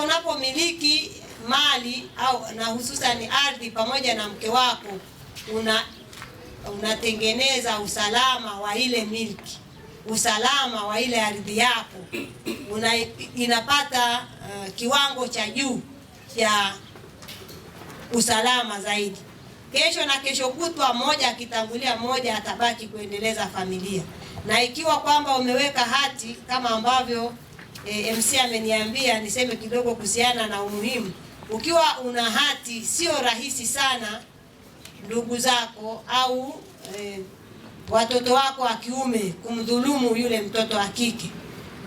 Unapomiliki mali au na hususan ardhi pamoja na mke wako, unatengeneza usalama wa ile milki, usalama wa ile ardhi yako, inapata kiwango cha juu cha usalama zaidi. Kesho na kesho kutwa, mmoja akitangulia, mmoja atabaki kuendeleza familia. Na ikiwa kwamba umeweka hati kama ambavyo MC ameniambia niseme kidogo kuhusiana na umuhimu. Ukiwa una hati, sio rahisi sana ndugu zako au watoto wako wa kiume kumdhulumu yule mtoto wa kike.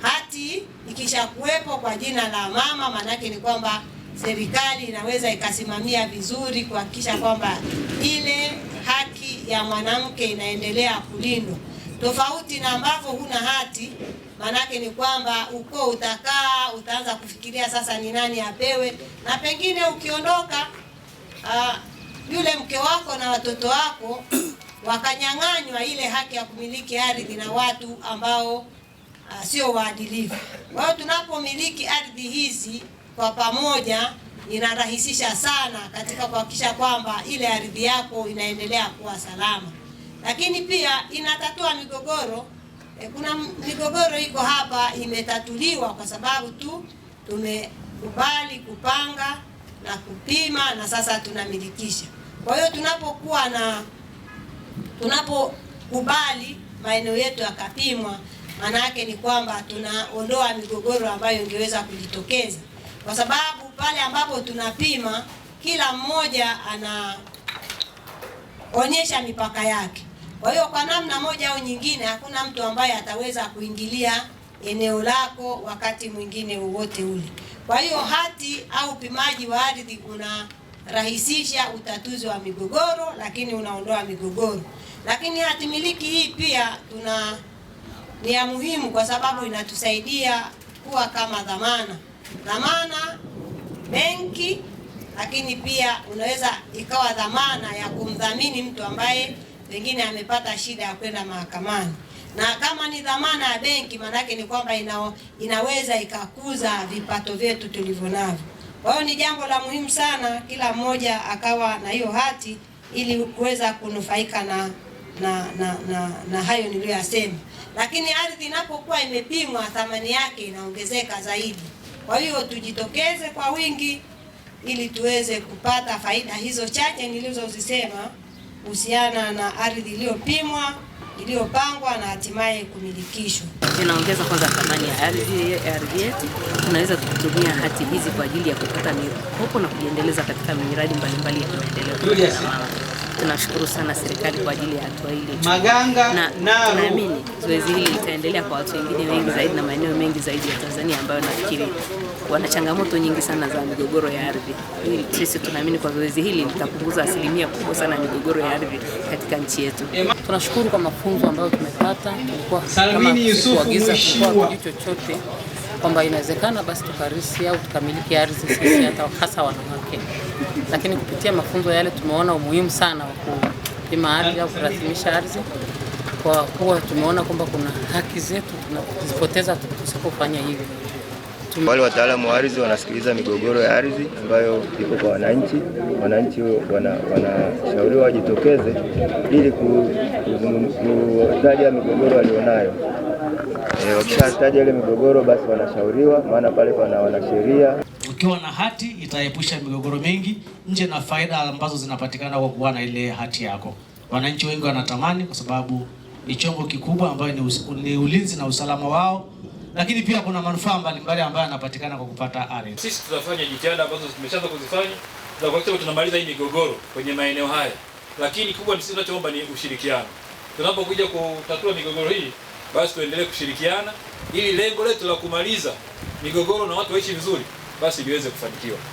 Hati ikisha kuwepo kwa jina la mama, manake ni kwamba serikali inaweza ikasimamia vizuri kuhakikisha kwamba ile haki ya mwanamke inaendelea kulindwa. Tofauti na ambavyo huna hati, manake ni kwamba ukoo utaanza kufikiria sasa ni nani apewe, na pengine ukiondoka yule mke wako na watoto wako wakanyang'anywa ile haki ya kumiliki ardhi na watu ambao sio waadilifu. Kwa hiyo tunapomiliki ardhi hizi kwa pamoja, inarahisisha sana katika kuhakikisha kwamba ile ardhi yako inaendelea kuwa salama. Lakini pia inatatua migogoro. Kuna migogoro iko hapa imetatuliwa kwa sababu tu tumekubali kupanga na kupima na sasa tunamilikisha. Kwa hiyo tunapokubali maeneo yetu yakapimwa, maana yake ni kwamba tunaondoa migogoro ambayo ingeweza kujitokeza. Kwa sababu pale ambapo tunapima, kila mmoja anaonyesha mipaka yake. Kwa hiyo kwa namna moja au nyingine, hakuna mtu ambaye ataweza kuingilia eneo lako wakati mwingine wowote ule. Kwa hiyo hati au upimaji wa ardhi unarahisisha utatuzi wa migogoro, lakini unaondoa migogoro. Lakini hati miliki hii pia ni ya muhimu kwa sababu inatusaidia kuwa kama dhamana benki, lakini pia unaweza ikawa dhamana ya kumdhamini mtu ambaye pengine amepata shida ya kwenda mahakamani. Na kama ni dhamana ya benki, manake ni kwamba inaweza ikakuza vipato vyetu tulivyonavyo. Kwa hiyo ni jambo la muhimu sana kila mmoja akawa na hiyo hati ili kuweza kunufaika na hayo niliyoyasema. Lakini ardhi inapokuwa imepimwa, thamani yake inaongezeka zaidi. Kwa hiyo tujitokeze kwa wingi ili tuweze kupata faida hizo chache nilizozisema kuhusiana na ardhi iliyopimwa, iliyopangwa na hatimaye kumilikishwa. Inaongeza kwanza thamani ya ardhi yetu. Tunaweza kutumia hati hizi kwa ajili ya kupata mikopo na kujiendeleza katika miradi mbalimbali ya maendeleo. Tunashukuru sana serikali kwa ajili ya hatua hili. Na tunaamini zoezi hili litaendelea kwa watu wengine wengi zaidi na maeneo mengi zaidi ya Tanzania ambayo nafikiri wana changamoto nyingi sana za migogoro ya ardhi. Sisi tunaamini kwa zoezi hili litapunguza asilimia kubwa sana ya migogoro ya ardhi katika nchi yetu. Tunashukuru kwa mafunzo ambayo tumepata. Tulikuwa kama kuagiza kwa kitu chochote kwamba inawezekana basi tukarisi au tukamiliki ardhi sisi hasa wanawake. Lakini kupitia mafunzo yale tumeona umuhimu sana wa kupima ardhi au kurathimisha ardhi, kwa kuwa tumeona kwamba kuna haki zetu tunazipoteza tusipofanya hivyo. Wale wataalamu wa ardhi wanasikiliza migogoro ya ardhi ambayo iko kwa wananchi. Wananchi wanashauriwa wajitokeze ili kutaja migogoro walionayo. Wakishataja ile migogoro basi wanashauriwa, maana pale pana wanasheria. Ukiwa na hati itaepusha migogoro mingi nje na faida ambazo zinapatikana kwa kuwa na ile hati yako. Wananchi wengi wanatamani kwa sababu ni chombo kikubwa ambayo ni ulinzi na usalama wao, lakini pia kuna manufaa mbalimbali ambayo yanapatikana kwa kupata ardhi. Sisi tutafanya jitihada ambazo tumeshaanza kuzifanya za kuhakikisha tunamaliza hii migogoro kwenye maeneo haya. Lakini kubwa ni sisi tunachoomba ni ushirikiano. Tunapokuja kutatua migogoro hii, basi tuendelee kushirikiana ili lengo letu la kumaliza migogoro na watu waishi vizuri basi liweze kufanikiwa.